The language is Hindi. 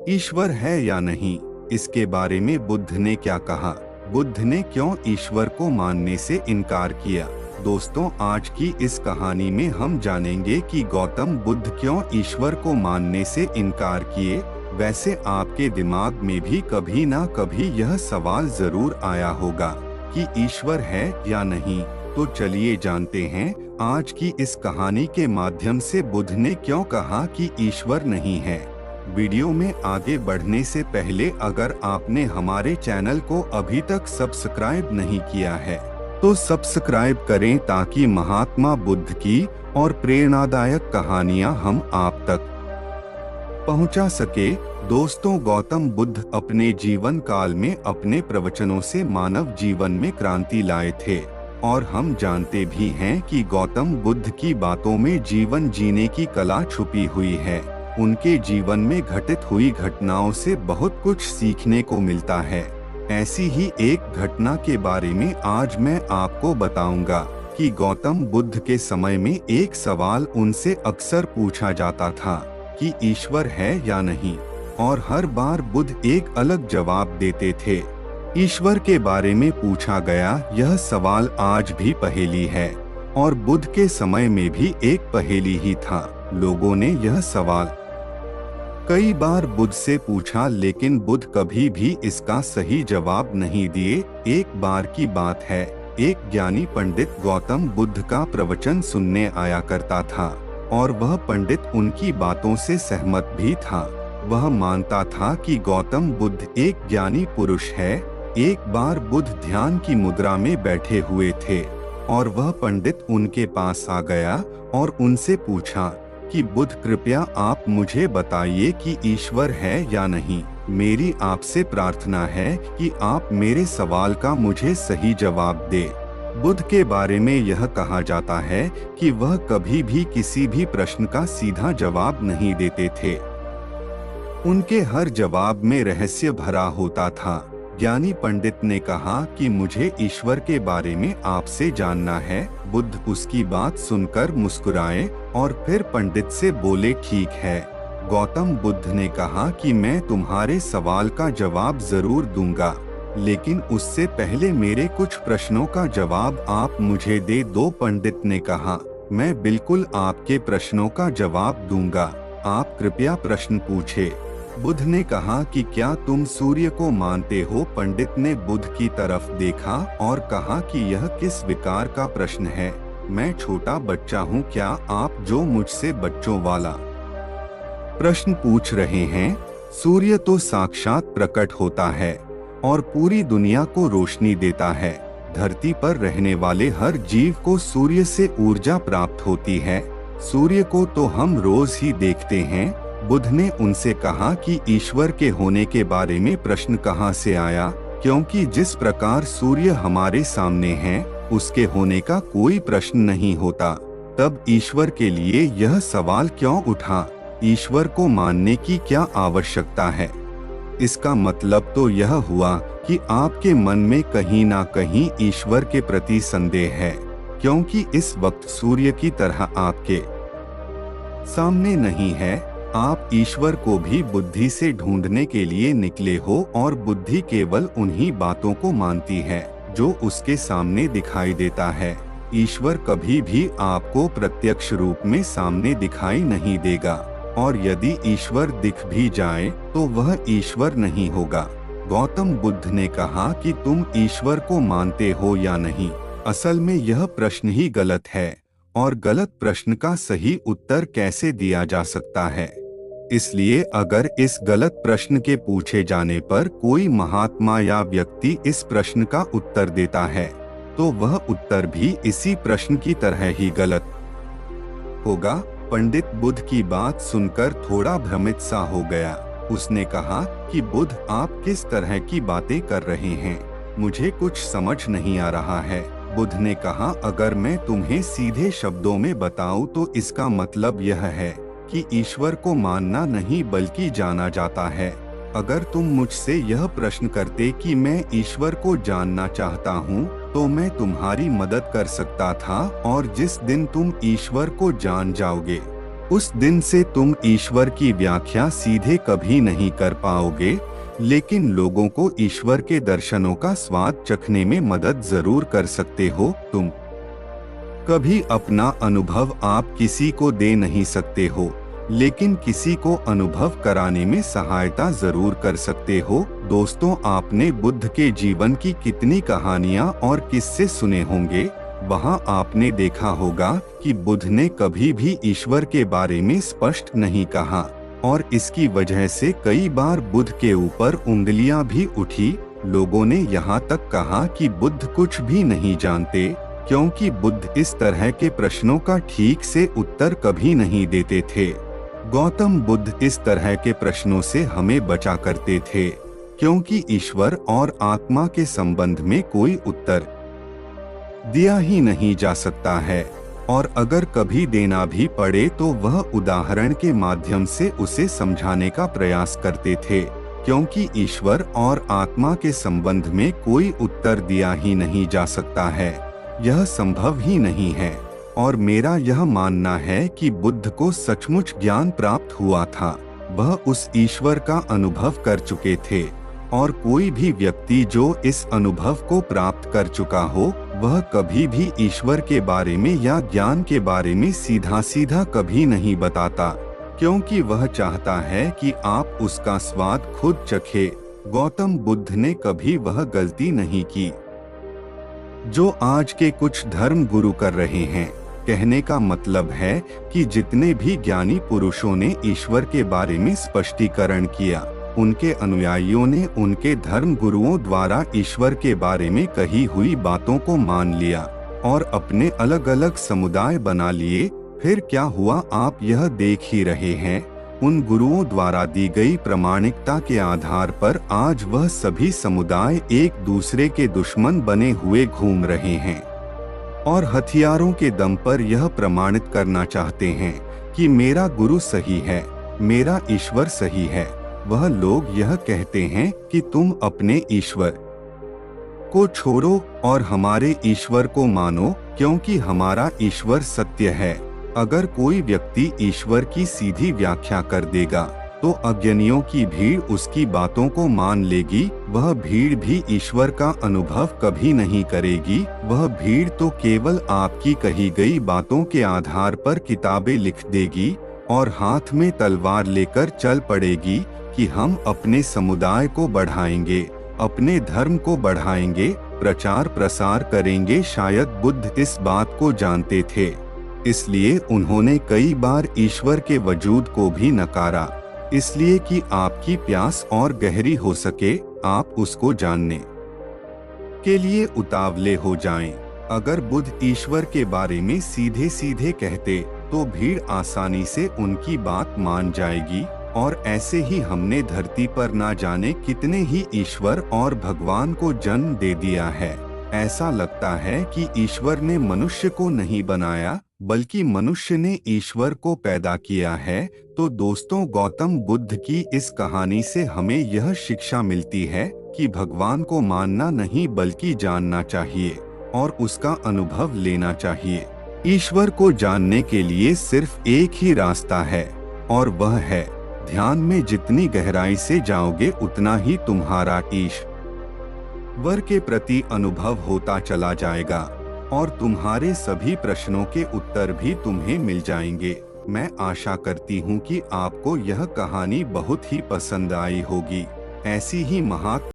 ईश्वर है या नहीं, इसके बारे में बुद्ध ने क्या कहा? बुद्ध ने क्यों ईश्वर को मानने से इनकार किया? दोस्तों, आज की इस कहानी में हम जानेंगे कि गौतम बुद्ध क्यों ईश्वर को मानने से इनकार किए। वैसे आपके दिमाग में भी कभी ना कभी यह सवाल जरूर आया होगा कि ईश्वर है या नहीं। तो चलिए जानते हैं आज की इस कहानी के माध्यम से बुद्ध ने क्यों कहा कि ईश्वर नहीं है। वीडियो में आगे बढ़ने से पहले अगर आपने हमारे चैनल को अभी तक सब्सक्राइब नहीं किया है तो सब्सक्राइब करें ताकि महात्मा बुद्ध की और प्रेरणादायक कहानियां हम आप तक पहुंचा सके। दोस्तों, गौतम बुद्ध अपने जीवन काल में अपने प्रवचनों से मानव जीवन में क्रांति लाए थे और हम जानते भी हैं कि गौतम बुद्ध की बातों में जीवन जीने की कला छुपी हुई है। उनके जीवन में घटित हुई घटनाओं से बहुत कुछ सीखने को मिलता है। ऐसी ही एक घटना के बारे में आज मैं आपको बताऊंगा कि गौतम बुद्ध के समय में एक सवाल उनसे अक्सर पूछा जाता था कि ईश्वर है या नहीं, और हर बार बुद्ध एक अलग जवाब देते थे। ईश्वर के बारे में पूछा गया यह सवाल आज भी पहेली है और बुद्ध के समय में भी एक पहेली ही था। लोगों ने यह सवाल कई बार बुद्ध से पूछा लेकिन बुद्ध कभी भी इसका सही जवाब नहीं दिए। एक बार की बात है, एक ज्ञानी पंडित गौतम बुद्ध का प्रवचन सुनने आया करता था और वह पंडित उनकी बातों से सहमत भी था। वह मानता था कि गौतम बुद्ध एक ज्ञानी पुरुष है। एक बार बुद्ध ध्यान की मुद्रा में बैठे हुए थे और वह पंडित उनके पास आ गया और उनसे पूछा कि बुद्ध, कृपया आप मुझे बताइए कि ईश्वर है या नहीं। मेरी आपसे प्रार्थना है कि आप मेरे सवाल का मुझे सही जवाब दे। बुद्ध के बारे में यह कहा जाता है कि वह कभी भी किसी भी प्रश्न का सीधा जवाब नहीं देते थे। उनके हर जवाब में रहस्य भरा होता था। ज्ञानी पंडित ने कहा कि मुझे ईश्वर के बारे में आपसे जानना है। बुद्ध उसकी बात सुनकर मुस्कुराए और फिर पंडित से बोले, ठीक है। गौतम बुद्ध ने कहा कि मैं तुम्हारे सवाल का जवाब जरूर दूंगा, लेकिन उससे पहले मेरे कुछ प्रश्नों का जवाब आप मुझे दे दो। पंडित ने कहा, मैं बिल्कुल आपके प्रश्नों का जवाब दूंगा, आप कृपया प्रश्न पूछे। बुद्ध ने कहा कि क्या तुम सूर्य को मानते हो? पंडित ने बुद्ध की तरफ देखा और कहा कि यह किस विकार का प्रश्न है? मैं छोटा बच्चा हूँ, क्या आप जो मुझसे बच्चों वाला प्रश्न पूछ रहे हैं? सूर्य तो साक्षात प्रकट होता है और पूरी दुनिया को रोशनी देता है। धरती पर रहने वाले हर जीव को सूर्य से ऊर्जा प्राप्त होती है। सूर्य को तो हम रोज ही देखते हैं। बुद्ध ने उनसे कहा कि ईश्वर के होने के बारे में प्रश्न कहाँ से आया, क्योंकि जिस प्रकार सूर्य हमारे सामने है उसके होने का कोई प्रश्न नहीं होता। तब ईश्वर के लिए यह सवाल क्यों उठा? ईश्वर को मानने की क्या आवश्यकता है? इसका मतलब तो यह हुआ कि आपके मन में कहीं ना कहीं ईश्वर के प्रति संदेह है, क्योंकि इस वक्त सूर्य की तरह आपके सामने नहीं है। आप ईश्वर को भी बुद्धि से ढूंढने के लिए निकले हो और बुद्धि केवल उन्हीं बातों को मानती है जो उसके सामने दिखाई देता है। ईश्वर कभी भी आपको प्रत्यक्ष रूप में सामने दिखाई नहीं देगा, और यदि ईश्वर दिख भी जाए तो वह ईश्वर नहीं होगा। गौतम बुद्ध ने कहा कि तुम ईश्वर को मानते हो या नहीं। असल में यह प्रश्न ही गलत है, और गलत प्रश्न का सही उत्तर कैसे दिया जा सकता है? इसलिए अगर इस गलत प्रश्न के पूछे जाने पर कोई महात्मा या व्यक्ति इस प्रश्न का उत्तर देता है तो वह उत्तर भी इसी प्रश्न की तरह ही गलत होगा। पंडित बुद्ध की बात सुनकर थोड़ा भ्रमित सा हो गया। उसने कहा कि बुद्ध, आप किस तरह की बातें कर रहे हैं? मुझे कुछ समझ नहीं आ रहा है। बुद्ध ने कहा, अगर मैं तुम्हें सीधे शब्दों में बताऊं तो इसका मतलब यह है कि ईश्वर को मानना नहीं बल्कि जाना जाता है। अगर तुम मुझसे यह प्रश्न करते कि मैं ईश्वर को जानना चाहता हूँ तो मैं तुम्हारी मदद कर सकता था, और जिस दिन तुम ईश्वर को जान जाओगे उस दिन से तुम ईश्वर की व्याख्या सीधे कभी नहीं कर पाओगे, लेकिन लोगों को ईश्वर के दर्शनों का स्वाद चखने में मदद जरूर कर सकते हो। तुम कभी अपना अनुभव आप किसी को दे नहीं सकते हो, लेकिन किसी को अनुभव कराने में सहायता जरूर कर सकते हो। दोस्तों, आपने बुद्ध के जीवन की कितनी कहानियां और किस्से सुने होंगे। वहां आपने देखा होगा कि बुद्ध ने कभी भी ईश्वर के बारे में स्पष्ट नहीं कहा, और इसकी वजह से कई बार बुद्ध के ऊपर उंगलियां भी उठी। लोगों ने यहाँ तक कहा कि बुद्ध कुछ भी नहीं जानते, क्योंकि बुद्ध इस तरह के प्रश्नों का ठीक से उत्तर कभी नहीं देते थे। गौतम बुद्ध इस तरह के प्रश्नों से हमें बचा करते थे, क्योंकि ईश्वर और आत्मा के संबंध में कोई उत्तर दिया ही नहीं जा सकता है, और अगर कभी देना भी पड़े तो वह उदाहरण के माध्यम से उसे समझाने का प्रयास करते थे, क्योंकि ईश्वर और आत्मा के संबंध में कोई उत्तर दिया ही नहीं जा सकता है। यह संभव ही नहीं है। और मेरा यह मानना है कि बुद्ध को सचमुच ज्ञान प्राप्त हुआ था। वह उस ईश्वर का अनुभव कर चुके थे, और कोई भी व्यक्ति जो इस अनुभव को प्राप्त कर चुका हो, वह कभी भी ईश्वर के बारे में या ज्ञान के बारे में सीधा सीधा कभी नहीं बताता, क्योंकि वह चाहता है कि आप उसका स्वाद खुद चखे। गौतम बुद्ध ने कभी वह गलती नहीं की जो आज के कुछ धर्म गुरु कर रहे हैं। कहने का मतलब है कि जितने भी ज्ञानी पुरुषों ने ईश्वर के बारे में स्पष्टीकरण किया, उनके अनुयायियों ने उनके धर्म गुरुओं द्वारा ईश्वर के बारे में कही हुई बातों को मान लिया और अपने अलग अलग समुदाय बना लिए। फिर क्या हुआ, आप यह देख ही रहे हैं। उन गुरुओं द्वारा दी गई प्रामाणिकता के आधार पर आज वह सभी समुदाय एक दूसरे के दुश्मन बने हुए घूम रहे हैं और हथियारों के दम पर यह प्रमाणित करना चाहते हैं कि मेरा गुरु सही है, मेरा ईश्वर सही है। वह लोग यह कहते हैं कि तुम अपने ईश्वर को छोड़ो और हमारे ईश्वर को मानो, क्योंकि हमारा ईश्वर सत्य है। अगर कोई व्यक्ति ईश्वर की सीधी व्याख्या कर देगा तो अज्ञानियों की भीड़ उसकी बातों को मान लेगी। वह भीड़ भी ईश्वर का अनुभव कभी नहीं करेगी। वह भीड़ तो केवल आपकी कही गई बातों के आधार पर किताबें लिख देगी और हाथ में तलवार लेकर चल पड़ेगी कि हम अपने समुदाय को बढ़ाएंगे, अपने धर्म को बढ़ाएंगे, प्रचार प्रसार करेंगे। शायद बुद्ध इस बात को जानते थे, इसलिए उन्होंने कई बार ईश्वर के वजूद को भी नकारा, इसलिए कि आपकी प्यास और गहरी हो सके, आप उसको जानने के लिए उतावले हो जाएं। अगर बुद्ध ईश्वर के बारे में सीधे सीधे कहते तो भीड़ आसानी से उनकी बात मान जाएगी। और ऐसे ही हमने धरती पर ना जाने कितने ही ईश्वर और भगवान को जन्म दे दिया है। ऐसा लगता है कि ईश्वर ने मनुष्य को नहीं बनाया, बल्कि मनुष्य ने ईश्वर को पैदा किया है। तो दोस्तों, गौतम बुद्ध की इस कहानी से हमें यह शिक्षा मिलती है कि भगवान को मानना नहीं बल्कि जानना चाहिए और उसका अनुभव लेना चाहिए। ईश्वर को जानने के लिए सिर्फ एक ही रास्ता है, और वह है ध्यान में जितनी गहराई से जाओगे उतना ही तुम्हारा ईश्वर के प्रति अनुभव होता चला जाएगा और तुम्हारे सभी प्रश्नों के उत्तर भी तुम्हें मिल जाएंगे। मैं आशा करती हूँ कि आपको यह कहानी बहुत ही पसंद आई होगी। ऐसी ही